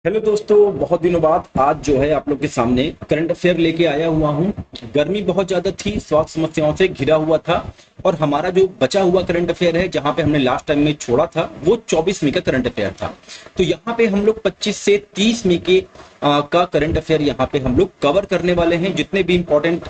Hello दोस्तों, बहुत दिनों बाद आज जो है आप लोग के सामने करंट अफेयर लेके आया हुआ हूँ। गर्मी बहुत ज्यादा थी, स्वास्थ्य समस्याओं से घिरा हुआ था और हमारा जो बचा हुआ करंट अफेयर है, जहां पे हमने लास्ट टाइम में छोड़ा था, वो 24 मई का करंट अफेयर था। तो यहाँ पे हम लोग 25 से 30 मई के का करंट अफेयर यहाँ पे हम लोग कवर करने वाले हैं। जितने भी इंपॉर्टेंट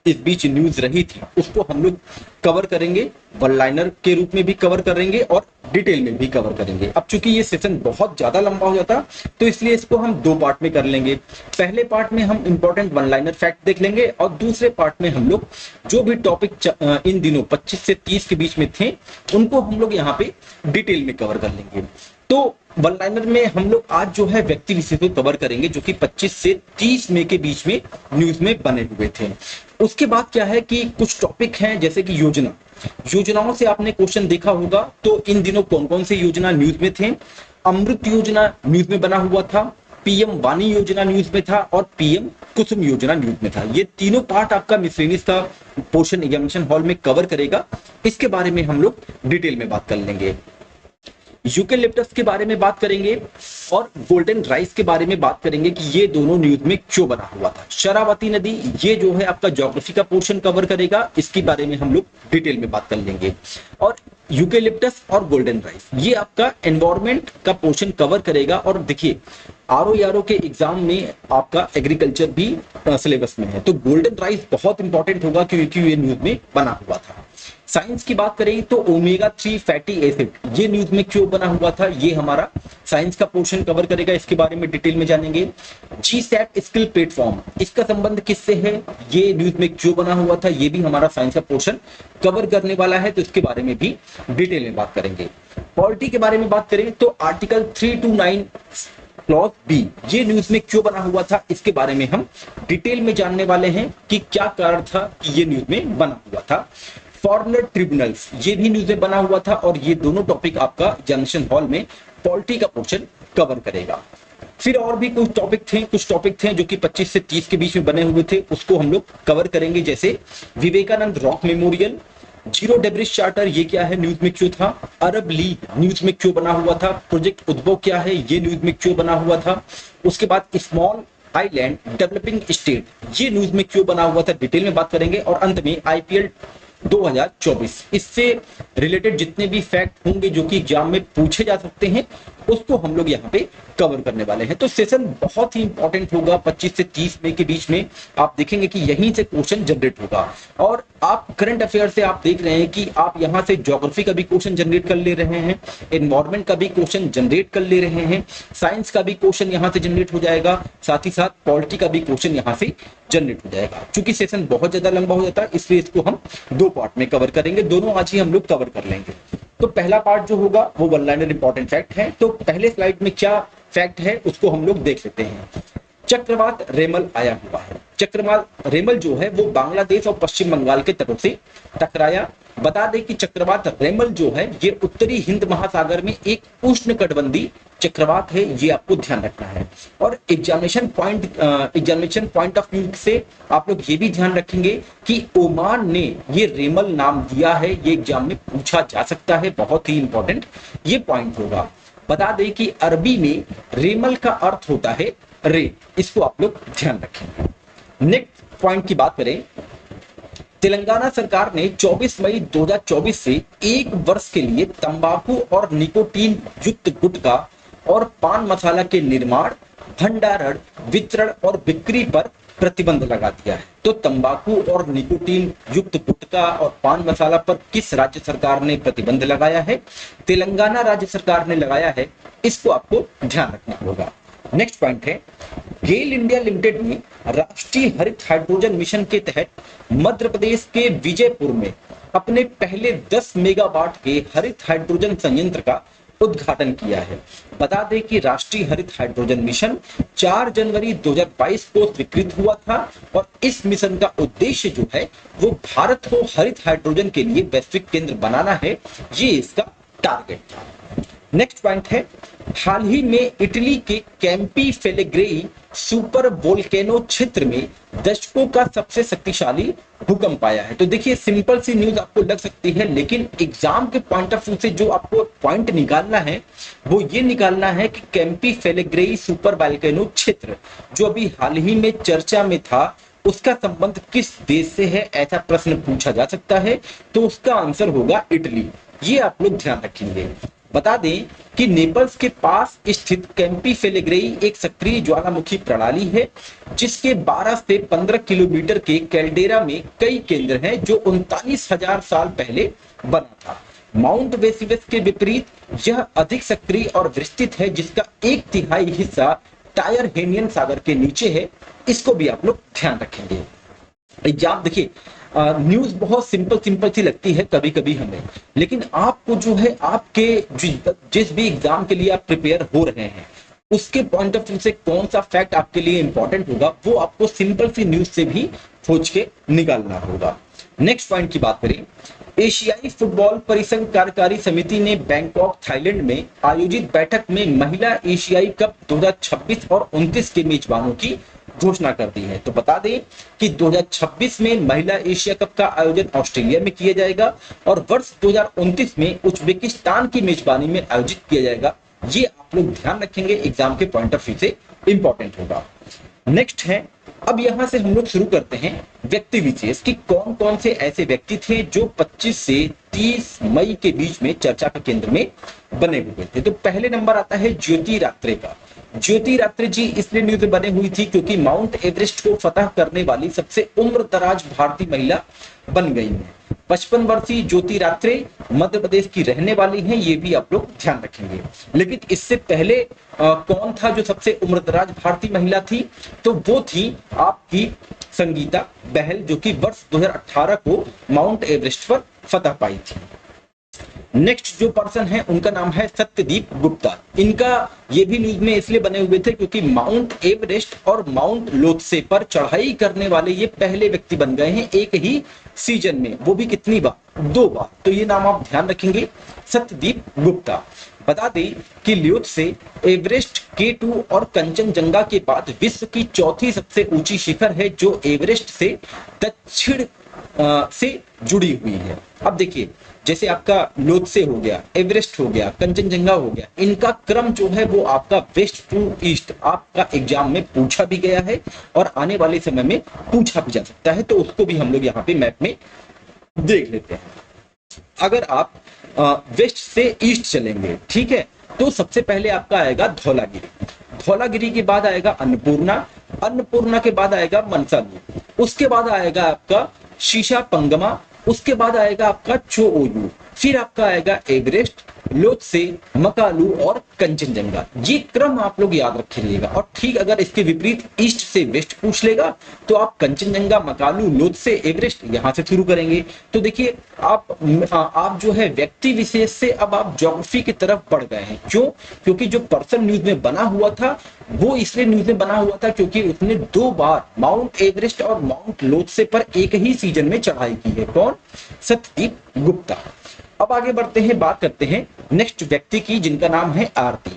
इस बीच न्यूज रही थी उसको हम लोग कवर करेंगे, वन लाइनर के रूप में भी कवर करेंगे और डिटेल में भी कवर करेंगे। अब चूंकि ये सेशन बहुत ज्यादा लंबा हो जाता तो इसलिए इसको हम दो पार्ट में कर लेंगे। पहले पार्ट में हम इंपॉर्टेंट वन लाइनर फैक्ट देख लेंगे और दूसरे पार्ट में हम लोग जो भी टॉपिक इन दिनों 25 से 30 के बीच में थे उनको हम लोग यहाँ पे डिटेल में कवर कर लेंगे। तो वन लाइनर में हम लोग आज जो है व्यक्ति विशेष को कवर करेंगे जो कि 25 से 30 मई के बीच में न्यूज में बने हुए थे। उसके बाद क्या है कि कुछ टॉपिक हैं जैसे कि योजनाओं से आपने क्वेश्चन देखा होगा। तो इन दिनों कौन कौन से योजना न्यूज में थे? अमृत योजना न्यूज में बना हुआ था, पीएम वाणी योजना न्यूज में था और पीएम कुसुम योजना न्यूज में था। ये तीनों पार्ट आपका मिसलेनियस का पोर्शन एग्जामिनेशन हॉल में कवर करेगा। इसके बारे में हम लोग डिटेल में बात कर लेंगे। यूकेलिप्टस के बारे में बात करेंगे और गोल्डन राइस के बारे में बात करेंगे कि ये दोनों न्यूज में क्यों बना हुआ था। शरावती नदी, ये जो है आपका ज्योग्राफी का पोर्शन कवर करेगा, इसके बारे में हम लोग डिटेल में बात कर लेंगे। और यूकेलिप्टस और गोल्डन राइस ये आपका एनवायरमेंट का पोर्शन कवर करेगा। और देखिए आरओ के एग्जाम में आपका एग्रीकल्चर भी सिलेबस में है, तो गोल्डन राइस बहुत इंपॉर्टेंट होगा क्योंकि ये न्यूज में बना हुआ था। साइंस की बात करें तो ओमेगा 3 फैटी एसिड ये न्यूज में क्यों बना हुआ था, ये हमारा साइंस का पोर्शन कवर करेगा, इसके बारे में डिटेल में जानेंगे। जी सैप स्किल प्लेटफॉर्म, इसका संबंध किससे है, ये न्यूज में क्यों बना हुआ था, ये भी हमारा साइंस का पोर्शन कवर करने वाला है, तो इसके बारे में भी डिटेल में बात करेंगे। पॉलिटी के बारे में बात करें तो आर्टिकल 329 क्लॉज बी ये न्यूज में क्यों बना हुआ था, इसके बारे में हम डिटेल में जानने वाले हैं कि क्या कारण था कि ये न्यूज में बना हुआ था। फॉरेनर ट्रिब्यूनल्स ये भी न्यूज में बना हुआ था और ये दोनों टॉपिक आपका एग्जामिनेशन हॉल में पॉलिटी का पोर्शन कवर करेगा। फिर और भी कुछ टॉपिक थे जो कि 25 से 30 के बीच में बने हुए थे, उसको हम लोग कवर करेंगे। जैसे Vivekananda Rock Memorial, Zero Debris Charter ये क्या है, न्यूज में क्यों था। अरब लीग न्यूज में क्यों बना हुआ था। प्रोजेक्ट उद्भव क्या है, ये न्यूज में क्यों बना हुआ था। उसके बाद स्मॉल आइलैंड डेवलपिंग स्टेट ये न्यूज में क्यों बना हुआ था, डिटेल में बात करेंगे। और अंत में आईपीएल 2024 इससे रिलेटेड जितने भी फैक्ट होंगे जो कि एग्जाम में पूछे जा सकते हैं उसको हम लोग यहाँ पे कवर करने वाले हैं। तो सेशन बहुत ही इंपॉर्टेंट होगा। 25 से 30 मई के बीच में आप देखेंगे कि यहीं से क्वेश्चन जनरेट होगा। और आप करंट अफेयर से आप देख रहे हैं कि आप यहाँ से ज्योग्राफी का भी क्वेश्चन जनरेट कर ले रहे हैं, एनवायरमेंट का भी क्वेश्चन जनरेट कर ले रहे हैं, साइंस का भी क्वेश्चन यहाँ से जनरेट हो जाएगा, साथ ही साथ पॉलिटी का भी क्वेश्चन यहाँ से जनरेट हो जाएगा। चूंकि सेशन बहुत ज्यादा लंबा हो जाता है इसलिए इसको हम दो पार्ट में कवर करेंगे, दोनों आज ही हम लोग कवर कर लेंगे। तो पहला पार्ट जो होगा वो वन लाइनर इंपॉर्टेंट फैक्ट है। तो पहले स्लाइड में क्या फैक्ट है उसको हम लोग देख लेते हैं। चक्रवात रेमल आया हुआ है। चक्रवात रेमल जो है वो बांग्लादेश और पश्चिम बंगाल के तटों से टकराया। बता दें कि चक्रवात रेमल जो है ये उत्तरी हिंद महासागर में एक उष्णकटिबंधीय चक्रवात है, ये आपको ध्यान रखना है। और एग्जामिनेशन पॉइंट ऑफ व्यू से आप लोग ये भी ध्यान रखेंगे कि ओमान ने ये रेमल नाम दिया है, ये एग्जाम में पूछा जा सकता है, बहुत ही इंपॉर्टेंट ये पॉइंट होगा। बता दें कि अरबी में रेमल का अर्थ होता है रे, इसको आप लोग ध्यान रखेंगे। नेक्स्ट पॉइंट की बात करें, तेलंगाना सरकार ने 24 मई 2024 से एक वर्ष के लिए तंबाकू और निकोटीन युक्त गुटखा और पान मसाला के निर्माण, भंडारण, वितरण और बिक्री पर प्रतिबंध लगा दिया है। तो तंबाकू और निकोटीन युक्त गुटखा और पान मसाला पर किस राज्य सरकार ने प्रतिबंध लगाया है? तेलंगाना राज्य सरकार ने लगाया है, इसको आपको ध्यान रखना होगा। नेक्स्ट पॉइंट है, गेल इंडिया लिमिटेड ने राष्ट्रीय हरित हाइड्रोजन मिशन के तहत मध्य प्रदेश के विजयपुर में अपने पहले 10 मेगावाट के हरित हाइड्रोजन संयंत्र का उद्घाटन किया है। बता दें कि राष्ट्रीय हरित हाइड्रोजन मिशन 4 जनवरी 2022 को स्वीकृत हुआ था और इस मिशन का उद्देश्य जो है वो भारत को हरित हाइड्रोजन के लिए वैश्विक केंद्र बनाना है, ये इसका टारगेट था। नेक्स्ट पॉइंट है, हाल ही में इटली के कैंपी फेलेग्रेई सुपर वोल्केनो क्षेत्र में दशकों का सबसे शक्तिशाली भूकंप आया है। तो देखिए सिंपल सी न्यूज आपको लग सकती है, लेकिन एग्जाम के पॉइंट ऑफ व्यू से जो आपको पॉइंट निकालना है वो ये निकालना है कि कैंपी फेलेग्रेई सुपर वोल्केनो क्षेत्र जो अभी हाल ही में चर्चा में था, उसका संबंध किस देश से है, ऐसा प्रश्न पूछा जा सकता है। तो उसका आंसर होगा इटली। ये आप लोग ध्यान रखेंगे। बता दें कि नेपल्स के पास स्थित कैंपी फेलेग्रेई एक सक्रिय ज्वालामुखी प्रणाली है जिसके 12 से 15 किलोमीटर के कैल्डेरा में कई केंद्र हैं जो 39,000 साल पहले बना था। माउंट वेसिवस के विपरीत यह अधिक सक्रिय और विस्तृत है जिसका 1/3 हिस्सा टायर हेनियन सागर के नीचे है। इसको भी आप लोग ध्यान रखेंगे। एग्जाम देखिए न्यूज बहुत सिंपल सी लगती है कभी कभी हमें, लेकिन आपको जो है आपके जिस भी एग्जाम के लिए आप प्रिपेयर हो रहे हैं उसके पॉइंट ऑफ व्यू से कौन सा फैक्ट आपके लिए इंपॉर्टेंट होगा वो आपको सिंपल सी न्यूज से भी खोज के निकालना होगा। नेक्स्ट पॉइंट की बात करें, एशियाई फुटबॉल परिसंघ कार्यकारी समिति ने बैंकॉक थाईलैंड में आयोजित बैठक में महिला एशियाई कप 2026 और 29 के मेजबानों की घोषणा कर दी है। तो बता दें कि 2026 में महिला एशिया कप का आयोजन ऑस्ट्रेलिया में किया जाएगा और वर्ष 2029 में उज्बेकिस्तान की मेजबानी में आयोजित किया जाएगा। ये आप लोग ध्यान रखेंगे, एग्जाम के पॉइंट ऑफ व्यू से इंपॉर्टेंट होगा। नेक्स्ट है, अब यहां से हम लोग शुरू करते हैं व्यक्ति विशेष कि कौन कौन से ऐसे व्यक्ति थे जो 25 से 30 मई के बीच में चर्चा के केंद्र में बने हुए थे। तो पहले नंबर आता है ज्योति रात्रे का। ज्योति रात्रे जी इसलिए न्यूज में बने हुई थी क्योंकि माउंट एवरेस्ट को फतह करने वाली सबसे उम्रदराज भारतीय महिला बन गई है। 55 वर्षीय ज्योति रात्रे मध्य प्रदेश की रहने वाली हैं, ये भी आप लोग ध्यान रखेंगे। लेकिन इससे पहले कौन था जो सबसे उम्रदराज भारतीय महिला थी, तो वो थी आपकी संगीता बहल जो कि वर्ष 2018 को माउंट एवरेस्ट पर फतह पाई थी। नेक्स्ट जो पर्सन है उनका नाम है सत्यदीप गुप्ता। इनका ये भी न्यूज में इसलिए बने हुए थे क्योंकि माउंट एवरेस्ट और माउंट लोत्से पर चढ़ाई करने वाले ये पहले व्यक्ति बन गए हैं एक ही सीजन में, वो भी कितनी बार, 2 बार। तो ये नाम आप ध्यान रखेंगे, सत्यदीप गुप्ता। बता दें कि ल्योत्से एवरेस्ट, K2 और कंचनजंगा के बाद विश्व की चौथी सबसे ऊंची शिखर है जो एवरेस्ट से दक्षिण से जुड़ी हुई है। अब देखिए जैसे आपका लोत्से हो गया, एवरेस्ट हो गया, कंचनजंगा हो गया, इनका क्रम जो है वो आपका वेस्ट टू ईस्ट आपका एग्जाम में पूछा भी गया है और आने वाले समय में पूछा भी जा सकता है। तो उसको भी हम लोग यहाँ पे मैप में देख लेते हैं। अगर आप वेस्ट से ईस्ट चलेंगे, ठीक है, तो सबसे पहले आपका आएगा धौलागिरी, धौलागिरी के बाद आएगा अन्नपूर्णा, अन्नपूर्णा के बाद आएगा मनसालू, उसके बाद आएगा आपका शीशा पंगमा, उसके बाद आएगा आपका चोओयू, फिर आपका आएगा एवरेस्ट, लोत्से, मकालू और कंचनजंगा। ये क्रम आप लोग याद रखिएगा। और ठीक अगर इसके विपरीत ईस्ट से वेस्ट पूछ लेगा तो आप कंचनजंगा, मकालू, लोत्से, एवरेस्ट यहां से शुरू करेंगे। तो देखिए आप जो है व्यक्ति विशेष से अब आप ज्योग्राफी की तरफ बढ़ गए हैं। क्यों? क्योंकि जो पर्सन न्यूज में बना हुआ था वो इसलिए न्यूज में बना हुआ था क्योंकि उसने 2 बार माउंट एवरेस्ट और माउंट लोत्से पर एक ही सीजन में चढ़ाई की है। कौन? सत्यदीप गुप्ता। अब आगे बढ़ते हैं, बात करते हैं नेक्स्ट व्यक्ति की जिनका नाम है आरती।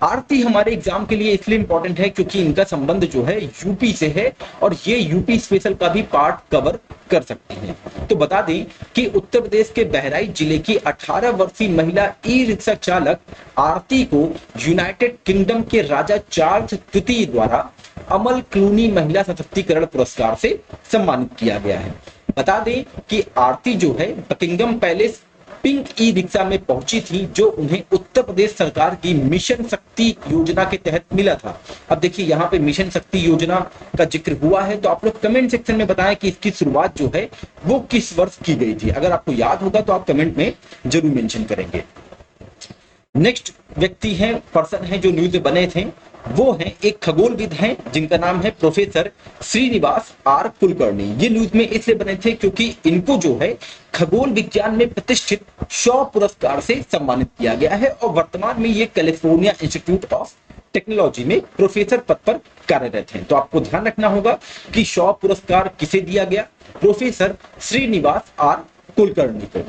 आरती हमारे एग्जाम के लिए इसलिए इंपॉर्टेंट है क्योंकि इनका संबंध जो है यूपी से है और ये यूपी स्पेशल का भी पार्ट कवर कर सकती हैं। तो बता दें कि उत्तर प्रदेश के बहराइच जिले की 18 वर्षीय महिला ई रिक्शा चालक आरती को यूनाइटेड किंगडम के राजा चार्ल्स तृतीय द्वारा अमल क्लूनी महिला सशक्तिकरण पुरस्कार से सम्मानित किया गया है। बता दें कि आरती जो है Buckingham palace pink e rickshaw में पहुंची थी जो उन्हें उत्तर प्रदेश सरकार की मिशन शक्ति योजना के तहत मिला था। अब देखिए यहाँ पे मिशन शक्ति योजना का जिक्र हुआ है तो आप लोग कमेंट सेक्शन में बताएं कि इसकी शुरुआत जो है वो किस वर्ष की गई थी। अगर आपको याद होगा तो आप कमेंट में जरूर मेंशन करेंगे। नेक्स्ट व्यक्ति है, पर्सन है जो न्यूज में बने थे, वो हैं एक खगोलविद हैं जिनका नाम है प्रोफेसर श्रीनिवास आर कुलकर्णी। ये न्यूज में इसलिए बने थे क्योंकि इनको जो है खगोल विज्ञान में प्रतिष्ठित शॉ पुरस्कार से सम्मानित किया गया है और वर्तमान में ये कैलिफोर्निया इंस्टीट्यूट ऑफ टेक्नोलॉजी में प्रोफेसर पद पर कार्यरत हैं। तो आपको ध्यान रखना होगा कि शॉ पुरस्कार किसे दिया गया? प्रोफेसर श्रीनिवास आर कुलकर्णी को।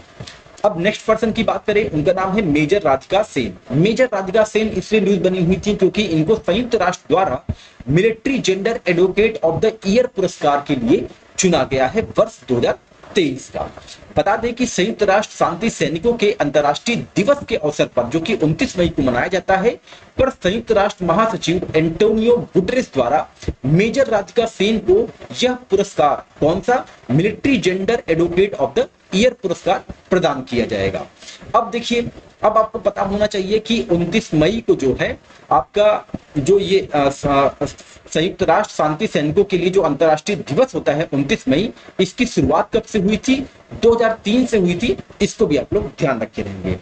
अब नेक्स्ट पर्सन की बात करें, उनका नाम है मेजर राधिका सेन। मेजर राधिका सेन इसलिए न्यूज बनी हुई थी क्योंकि इनको संयुक्त राष्ट्र द्वारा military gender advocate of the year पुरस्कार के लिए चुना गया है वर्ष 2023 का। बता दें कि संयुक्त राष्ट्र शांति सैनिकों के अंतर्राष्ट्रीय दिवस के अवसर पर, जो कि 29 मई को मनाया जाता है, पर संयुक्त राष्ट्र महासचिव एंटोनियो गुटेरेस द्वारा मेजर राधिका सेन को यह पुरस्कार, कौन सा, military gender advocate of the year पुरस्कार प्रदान किया जाएगा। अब देखिए, अब आपको पता होना चाहिए कि 29 मई को जो है आपका जो ये संयुक्त राष्ट्र शांति सैनिकों के लिए जो अंतर्राष्ट्रीय दिवस होता है 29 मई, इसकी शुरुआत कब से हुई थी? 2003 से हुई थी। इसको भी आप लोग ध्यान रखे रहेंगे।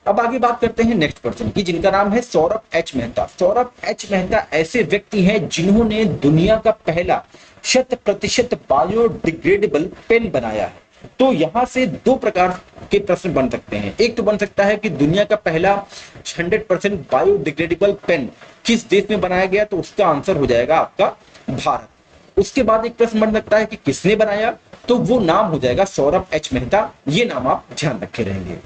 अब आगे बात करते हैं नेक्स्ट पर्सन की, जिनका नाम है सौरभ एच मेहता। सौरभ एच मेहता ऐसे व्यक्ति हैं जिन्होंने दुनिया का पहला 100% बायोडिग्रेडेबल पेन बनाया है। तो यहां से दो प्रकार के प्रश्न बन सकते हैं। एक तो बन सकता है कि दुनिया का पहला 100% बायोडिग्रेडेबल पेन किस देश में बनाया गया, तो उसका आंसर हो जाएगा आपका भारत। उसके बाद एक प्रश्न बन सकता है कि किसने बनाया, तो वो नाम हो जाएगा सौरभ एच मेहता। ये नाम आप ध्यान रखे रहेंगे।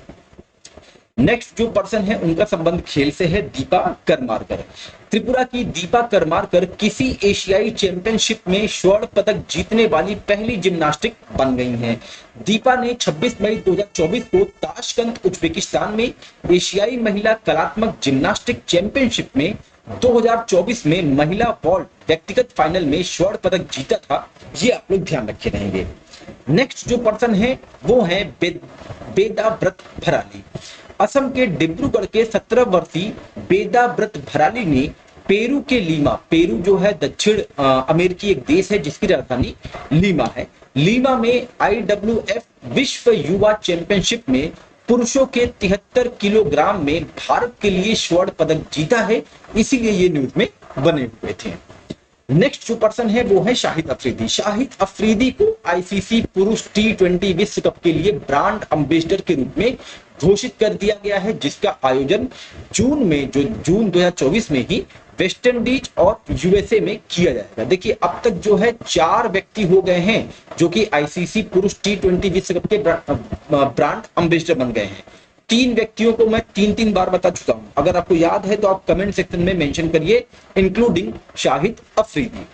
नेक्स्ट जो पर्सन है उनका संबंध खेल से है, दीपा करमारकर। त्रिपुरा की दीपा करमारकर किसी एशियाई चैंपियनशिप में स्वर्ण पदक जीतने वाली पहली जिम्नास्टिक बन गई हैं। दीपा ने 26 मई 2024 को ताशकंद उज्बेकिस्तान में एशियाई महिला कलात्मक जिम्नास्टिक चैंपियनशिप में 2024 में महिला वॉल्ट व्यक्तिगत फाइनल में स्वर्ण पदक जीता था। ये आप लोग ध्यान रखे रहेंगे। नेक्स्ट जो पर्सन है वो है बेदाव्रत भराली। असम के डिब्रूगढ़ के 17 वर्षीय बेदाव्रत भराली ने पेरू के लीमा, पेरू जो है दक्षिण अमेरिकी एक देश है जिसकी राजधानी लीमा है, लीमा में IWF विश्व युवा चैंपियनशिप में पुरुषों के 73 किलोग्राम में भारत के लिए स्वर्ण पदक जीता है। इसीलिए ये न्यूज में बने हुए थे। नेक्स्ट जो पर्सन है वो है शाहिद अफरीदी। शाहिद अफरीदी को ICC पुरुष T20 विश्व कप के लिए ब्रांड एम्बेसडर के रूप में घोषित कर दिया गया है, जिसका आयोजन जून 2024 में ही वेस्ट इंडीज और USA में किया जाएगा। देखिए अब तक जो है 4 व्यक्ति हो गए हैं जो कि ICC पुरुष T20 विश्व कप के ब्रांड एम्बेसडर बन गए हैं। 3 व्यक्तियों को मैं 3 बार बता चुका हूं। अगर आपको याद है तो आप कमेंट सेक्शन में मेंशन करिए, इंक्लूडिंग शाहिद अफरीदी।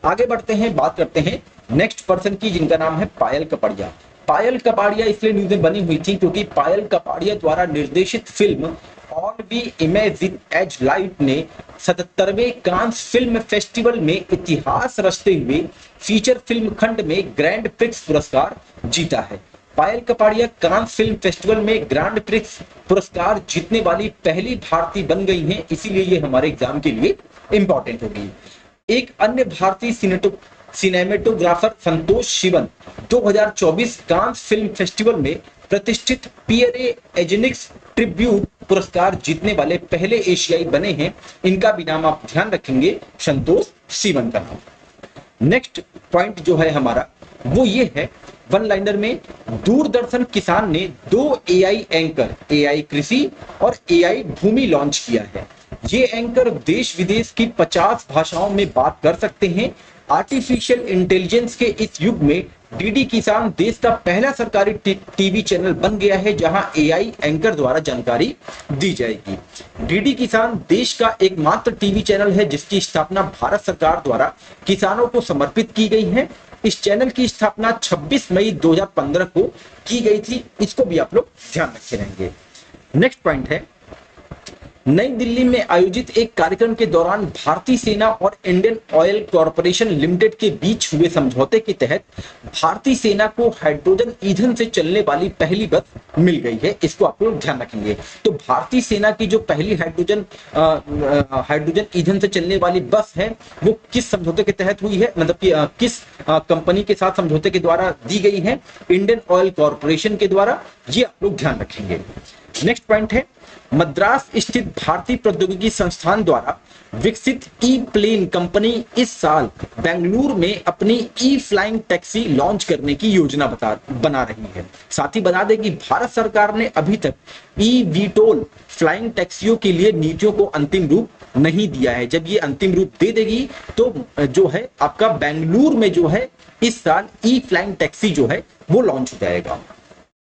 आगे बढ़ते हैं, बात करते हैं नेक्स्ट पर्सन की, जिनका नाम है पायल कपाड़िया। पायल कपाड़िया इसलिए न्यूज में बनी हुई थी क्योंकि पायल कपाड़िया द्वारा निर्देशित film All We Imagine as Light ने 77वें कांस फिल्म फेस्टिवल में इतिहास रचते हुए फीचर फिल्म खंड में ग्रैंड प्रिक्स पुरस्कार जीता है। पायल कपाड़िया कांस फिल्म फेस्टिवल में ग्रैंड प्रिक्स पुरस्कार जीतने वाली पहली भारतीय बन गई हैं, इसीलिए ये हमारे एग्जाम के लिए इंपॉर्टेंट होगी। एक अन्य भारतीय सिनेमेटोग्राफर संतोष शिवन 2024 कांस फिल्म फेस्टिवल में प्रतिष्ठित पियरे एजेनिक्स ट्रिब्यूट पुरस्कार जीतने वाले पहले एशियाई बने हैं। इनका भी नाम आप ध्यान रखेंगे, संतोष शिवन का नाम। नेक्स्ट पॉइंट जो है हमारा वो ये है, वन लाइनर में दूरदर्शन किसान ने 2 AI एंकर, AI कृषि और AI भूमि लॉन्च किया है। ये एंकर देश विदेश की 50 भाषाओं में बात कर सकते हैं। आर्टिफिशियल इंटेलिजेंस के इस युग में DD किसान देश का पहला सरकारी टीवी चैनल बन गया है जहां AI एंकर द्वारा जानकारी दी जाएगी। DD किसान देश का एकमात्र टीवी चैनल है जिसकी स्थापना भारत सरकार द्वारा किसानों को समर्पित की गई है। इस चैनल की स्थापना 26 मई 2015 को की गई थी। इसको भी आप लोग ध्यान रखे रहेंगे। नेक्स्ट पॉइंट है, नई दिल्ली में आयोजित एक कार्यक्रम के दौरान भारतीय सेना और इंडियन ऑयल कॉर्पोरेशन लिमिटेड के बीच हुए समझौते के तहत भारतीय सेना को हाइड्रोजन ईंधन से चलने वाली पहली बस मिल गई है। इसको आप लोग ध्यान रखेंगे। तो भारतीय सेना की जो पहली हाइड्रोजन ईंधन से चलने वाली बस है वो किस समझौते के तहत हुई है, मतलब कि किस कंपनी के साथ समझौते के द्वारा दी गई है? इंडियन ऑयल कॉर्पोरेशन के द्वारा। ये आप लोग ध्यान रखेंगे। नेक्स्ट पॉइंट है, मद्रास स्थित भारतीय प्रौद्योगिकी संस्थान द्वारा विकसित ई प्लेन कंपनी इस साल बेंगलुरु में अपनी ई फ्लाइंग टैक्सी लॉन्च करने की योजना बना रही है। साथ ही बता दें कि भारत सरकार ने अभी तक ई वीटोल फ्लाइंग टैक्सियों के लिए नीतियों को अंतिम रूप नहीं दिया है। जब ये अंतिम रूप दे देगी तो जो है आपका बेंगलुरु में जो है इस साल ई फ्लाइंग टैक्सी जो है वो लॉन्च हो जाएगा।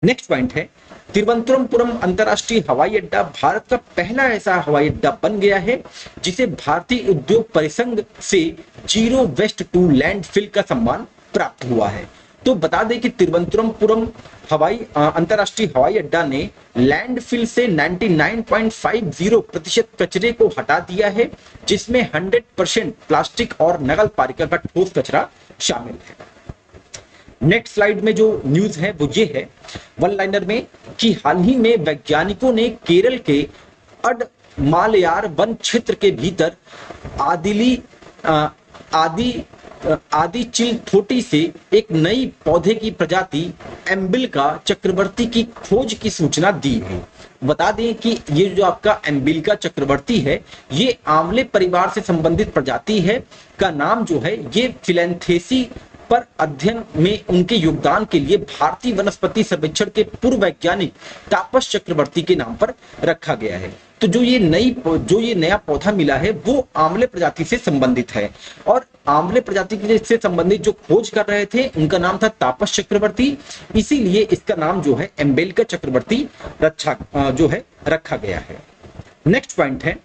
नेक्स्ट पॉइंट है, तिरुवनंतपुरम अंतरराष्ट्रीय हवाई अड्डा भारत का पहला ऐसा हवाई अड्डा बन गया है जिसे भारतीय उद्योग परिसंघ से जीरो वेस्ट टू लैंडफिल का सम्मान प्राप्त हुआ है। तो बता दें कि तिरुवनंतपुरम अंतरराष्ट्रीय हवाई अड्डा ने लैंडफिल से 99.50% कचरे को हटा दिया है, जिसमें 100% प्लास्टिक और नगल पालिका का ठोस कचरा शामिल है। नेक्स्ट स्लाइड में जो न्यूज है वो ये है वन लाइनर में कि हाल ही में वैज्ञानिकों ने केरल के अडमालयार वन क्षेत्र के भीतर आदि चिलथोटी से एक नई पौधे की प्रजाति एम्बिलिका चक्रवर्ती की खोज की सूचना दी है। बता दें कि ये जो आपका एम्बिलिका चक्रवर्ती है ये आंवले परिवार से संबंधित प्रजाति है का नाम जो है ये फिलैंथेसी पर अध्ययन में उनके योगदान के लिए भारतीय वनस्पति सर्वेक्षण के पूर्व वैज्ञानिक तापस चक्रवर्ती के नाम पर रखा गया है। तो जो ये नया पौधा मिला है वो आंवले प्रजाति से संबंधित है और आंवले प्रजाति से संबंधित जो खोज कर रहे थे उनका नाम था तापस चक्रवर्ती, इसीलिए इसका नाम जो है एम्बिलिका चक्रवर्ती रखा गया है। नेक्स्ट पॉइंट है,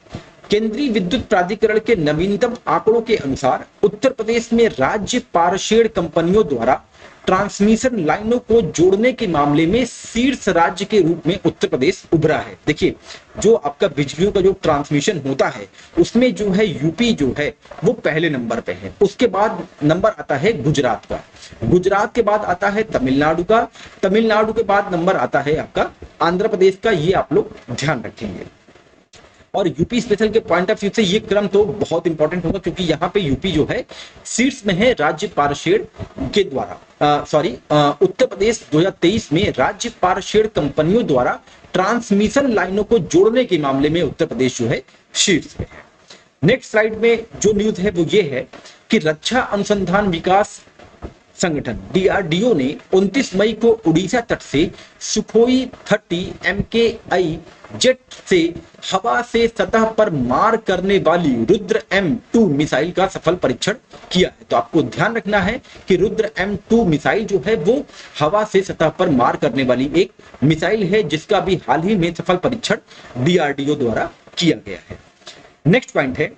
केंद्रीय विद्युत प्राधिकरण के नवीनतम आंकड़ों के अनुसार उत्तर प्रदेश में राज्य पारशेड कंपनियों द्वारा ट्रांसमिशन लाइनों को जोड़ने के मामले में शीर्ष राज्य के रूप में उत्तर प्रदेश उभरा है। देखिए जो आपका बिजलियों का जो ट्रांसमिशन होता है उसमें जो है यूपी जो है वो पहले नंबर पे है, उसके बाद नंबर आता है गुजरात का, गुजरात के बाद आता है तमिलनाडु का, तमिलनाडु के बाद नंबर आता है आपका आंध्र प्रदेश का। ये आप लोग ध्यान रखेंगे और यूपी स्पेशल के पॉइंट ऑफ व्यू से ये क्रम तो बहुत इंपॉर्टेंट होगा क्योंकि यहाँ पे यूपी जो है शीर्ष में है राज्य पारशेड के द्वारा उत्तर प्रदेश 2023 में राज्य पारशेड कंपनियों द्वारा ट्रांसमिशन लाइनों को जोड़ने के मामले में उत्तर प्रदेश जो है शीर्ष में है। नेक्स्ट स्लाइड में जो न्यूज है वो ये है कि रक्षा अनुसंधान विकास संगठन DRDO ने 29 मई को उड़ीसा तट से सुखोई 30 MKI जेट से हवा से सतह पर मार करने वाली रुद्र M2 मिसाइल का सफल परीक्षण किया है। तो आपको ध्यान रखना है कि रुद्र M2 मिसाइल जो है वो हवा से सतह पर मार करने वाली एक मिसाइल है जिसका भी हाल ही में सफल परीक्षण DRDO द्वारा किया गया है। नेक्स्ट पॉइंट है,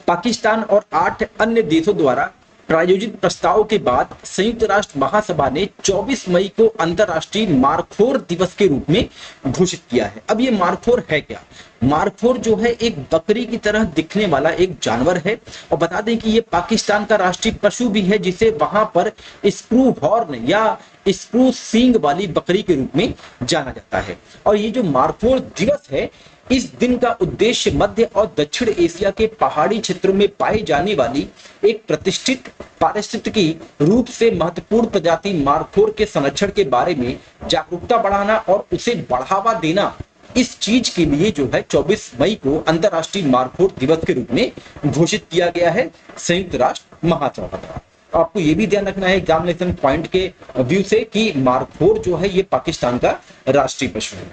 पाकिस्तान और 8 अन्य देशों द्वारा प्रायोजित प्रस्ताव के बाद संयुक्त राष्ट्र महासभा ने 24 मई को अंतरराष्ट्रीय मारखोर दिवस के रूप में घोषित किया है। अब ये मारखोर है क्या? मारखोर जो है एक बकरी की तरह दिखने वाला एक जानवर है और बता दें कि ये पाकिस्तान का राष्ट्रीय पशु भी है जिसे वहां पर स्क्रू हॉर्न या स्क्रू सींग वाली बकरी के रूप में जाना जाता है। और ये जो मारखोर दिवस है इस दिन का उद्देश्य मध्य और दक्षिण एशिया के पहाड़ी क्षेत्रों में पाई जाने वाली एक प्रतिष्ठित पारिस्थितिकी रूप से महत्वपूर्ण प्रजाति मारखोर के संरक्षण के बारे में जागरूकता बढ़ाना और उसे बढ़ावा देना, इस चीज के लिए जो है 24 मई को अंतरराष्ट्रीय मारखोर दिवस के रूप में घोषित किया गया है संयुक्त राष्ट्र महासभा द्वारा। आपको ये भी ध्यान रखना है एग्जामिनेशन पॉइंट के व्यू से कि मारखोर जो है ये पाकिस्तान का राष्ट्रीय पशु है।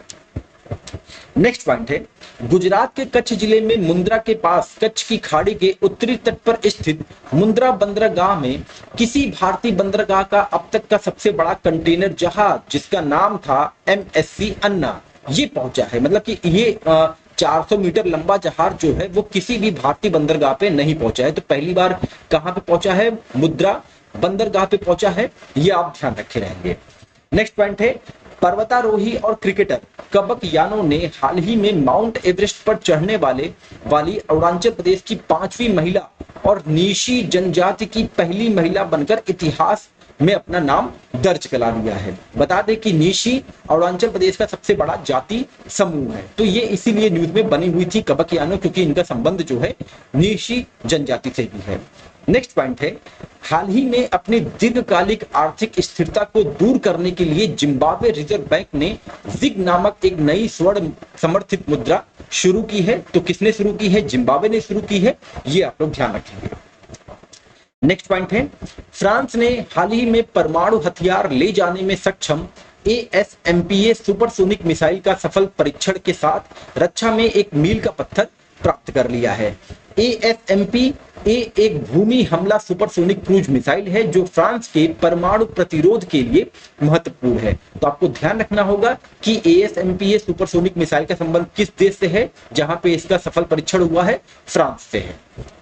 नेक्स्ट पॉइंट है, गुजरात के कच्छ जिले में मुंद्रा के पास कच्छ की खाड़ी के उत्तरी तट पर स्थित मुंद्रा बंदरगाह में किसी भारतीय बंदरगाह का अब तक का सबसे बड़ा कंटेनर जहाज जिसका नाम था MSC अन्ना ये पहुंचा है। मतलब कि ये 400 मीटर लंबा जहाज जो है वो किसी भी भारतीय बंदरगाह पे नहीं पहुंचा है। तो पहली बार कहां पे पहुंचा है? मुंद्रा बंदरगाह पे पहुंचा है, ये आप ध्यान रखे रहेंगे। नेक्स्ट पॉइंट है, पर्वतारोही और क्रिकेटर कबक यानो ने हाल ही में माउंट एवरेस्ट पर चढ़ने वाली अरुणाचल प्रदेश की 5वीं महिला और नीशी जनजाति की पहली महिला बनकर इतिहास में अपना नाम दर्ज करा लिया है। बता दें कि नीशी अरुणाचल प्रदेश का सबसे बड़ा जाति समूह है। तो ये इसीलिए न्यूज में बनी हुई थी कबक यानो क्योंकि इनका संबंध जो है नीशी जनजाति से भी है। नेक्स्ट पॉइंट है, हाल ही में अपनी दीर्घकालिक आर्थिक स्थिरता को दूर करने के लिए जिम्बाब्वे रिजर्व बैंक ने जिग नामक एक नई स्वर्ण समर्थित मुद्रा शुरू की है। तो किसने शुरू की है? जिम्बाब्वे ने शुरू की है, ये आप लोग ध्यान रखेंगे। नेक्स्ट पॉइंट है, फ्रांस ने हाल ही में परमाणु हथियार ले जाने में सक्षम ASMPA सुपरसोनिक मिसाइल का सफल परीक्षण के साथ रक्षा में एक मील का पत्थर प्राप्त कर लिया है। ASMP ये एक भूमि हमला सुपरसोनिक क्रूज मिसाइल है जो फ्रांस के परमाणु प्रतिरोध के लिए महत्वपूर्ण है। तो आपको ध्यान रखना होगा कि ASMPA सुपरसोनिक मिसाइल का संबंध किस देश से है, जहां पे इसका सफल परीक्षण हुआ है, फ्रांस से है।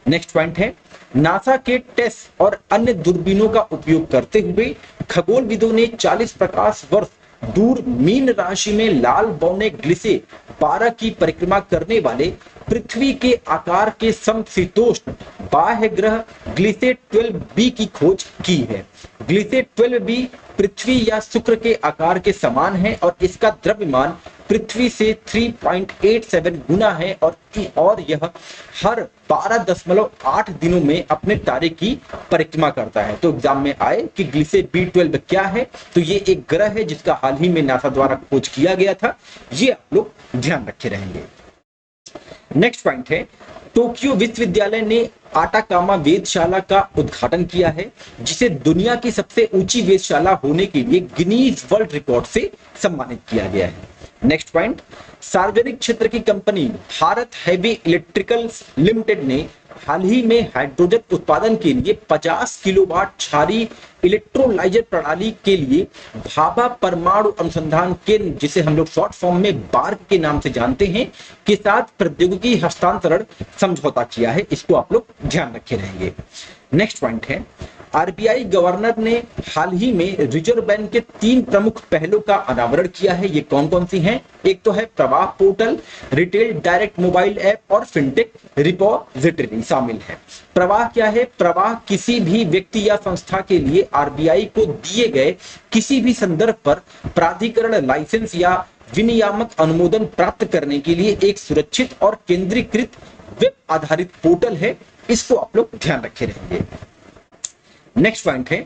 नेक्स्ट पॉइंट है, नासा के टेस और अन्य दूरबीनों का उपयोग करते हुए खगोलविदों ने 40 प्रकाश वर्ष दूर मीन राशि में लाल बौने ग्लिसे 12 की परिक्रमा करने वाले पृथ्वी के आकार के समशीतोष्ण बाह्य ग्रह ग्लिसे 12b की खोज की है। ग्लिसे 12b पृथ्वी या शुक्र के आकार के समान है और इसका द्रव्यमान पृथ्वी से 3.87 गुना है और यह हर 12.8 दिनों में अपने तारे की परिक्रमा करता है। तो एग्जाम में आए कि ग्लिसे B12 क्या है, तो ये एक ग्रह है जिसका हाल ही में नासा द्वारा खोज किया गया था। ये आप लोग ध्यान रखे रहेंगे। नेक्स्ट पॉइंट है, टोक्यो विश्वविद्यालय ने आटाकामा वेधशाला का उद्घाटन किया है, जिसे दुनिया की सबसे ऊंची वेधशाला होने के लिए गिनीज वर्ल्ड रिकॉर्ड से सम्मानित किया गया है। नेक्स्ट पॉइंट, सार्वजनिक क्षेत्र की company Bharat heavy electricals limited ने हाल ही में हाइड्रोजन उत्पादन के लिए 50 किलोवाट क्षारीय इलेक्ट्रोलाइजर प्रणाली के लिए भाभा परमाणु अनुसंधान केंद्र, जिसे हम लोग शॉर्ट फॉर्म में बार्क के नाम से जानते हैं, के साथ प्रौद्योगिकी हस्तांतरण समझौता किया है। इसको आप लोग ध्यान रखे रहेंगे। नेक्स्ट पॉइंट है, RBI गवर्नर ने हाल ही में रिजर्व बैंक के 3 प्रमुख पहलों का अनावरण किया है। ये कौन कौन सी हैं? एक तो है प्रवाह portal, retail direct mobile app और फिनटेक रिपोजिटरी शामिल है। प्रवाह क्या है? प्रवाह किसी भी व्यक्ति या संस्था के लिए RBI को दिए गए किसी भी संदर्भ पर प्राधिकरण लाइसेंस या विनियामक अनुमोदन प्राप्त करने के लिए एक सुरक्षित और केंद्रीकृत वेब आधारित पोर्टल है। इसको आप लोग ध्यान रखे रहेंगे। नेक्स्ट पॉइंट है,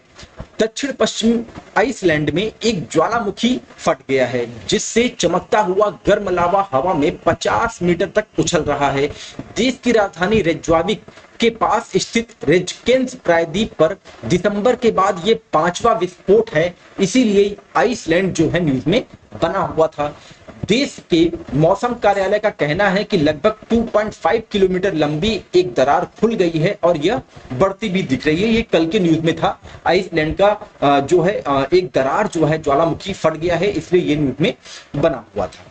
दक्षिण पश्चिम आइसलैंड में एक ज्वालामुखी फट गया है, जिससे चमकता हुआ गर्म लावा हवा में 50 मीटर तक उछल रहा है। देश की राजधानी रेकजाविक के पास स्थित रेजकेंस प्रायद्वीप पर दिसंबर के बाद ये 5वां विस्फोट है। इसीलिए आइसलैंड जो है न्यूज में बना हुआ था। देश के मौसम कार्यालय का कहना है कि लगभग 2.5 किलोमीटर लंबी एक दरार खुल गई है और यह बढ़ती भी दिख रही है। ये कल के न्यूज में था। आइसलैंड का जो है एक दरार जो है ज्वालामुखी फट गया है, इसलिए ये न्यूज में बना हुआ था।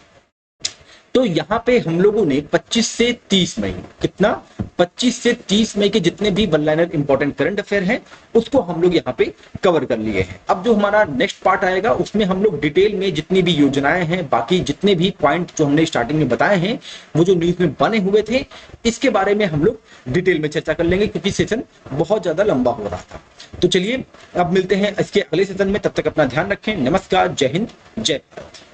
तो यहाँ पे हम लोगों ने 25 से 30 मई, कितना 25 से 30 मई के जितने भी one liner important current affair हैं उसको हम लोग यहाँ पे कवर कर लिए हैं। अब जो हमारा नेक्स्ट पार्ट आएगा उसमें हम लोग डिटेल में जितनी भी योजनाएं हैं, बाकी जितने भी पॉइंट जो हमने स्टार्टिंग में बताए हैं, वो जो न्यूज में बने हुए थे, इसके बारे में हम लोग डिटेल में चर्चा कर लेंगे, क्योंकि सेशन बहुत ज्यादा लंबा हो रहा था। तो चलिए अब मिलते हैं इसके अगले सेशन में। तब तक अपना ध्यान रखें। नमस्कार, जय हिंद, जय भारत।